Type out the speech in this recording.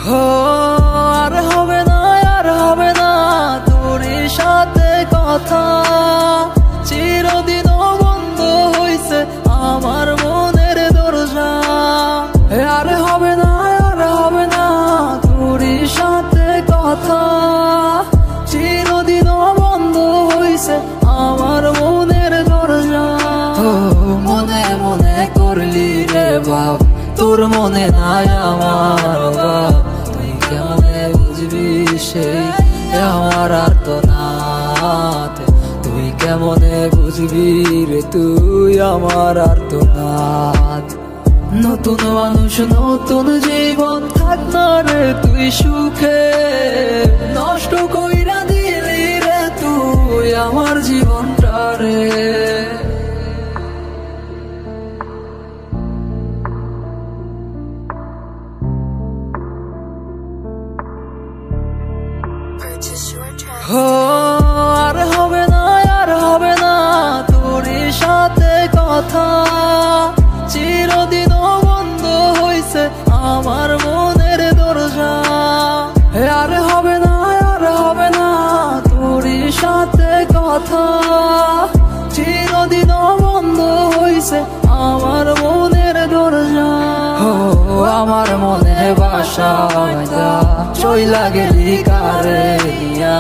হো আর হবে না, আর হবে না তোর সাথে কথা, চিরদিন বন্ধ হইছে আমার মনের দরজা। আর হবে না, আর হবে না তোর সাথে কথা, চিরদিন বন্ধ হইছে আমার মনের দরজা। ও মনে মনে করলি রে বাপ, তোর মনে নাই আমার বাপ, তুই কেমনে বুঝবি সেই আমার আর তো নাথ, তুই কেমনে বুঝবি রে তুই আমার আর তো নাথ। নতুন মানুষ নতুন জীবন, থাক না রে তুই সুখে, নষ্ট কইরা দিলি রে তুই আমার জীবনটা রে। হো আর হবে না, আর হবে না তোর সাথে কথা, চিরদিন বন্ধ হইছে আমার মনের দরজা। আর হবে না, আর হবে না তোর সাথে কথা, চিরদিন বন্ধ হইছে আমার মনের দরজা। ও আমার মনে বাসা চইলা গেলি কারে দিয়া,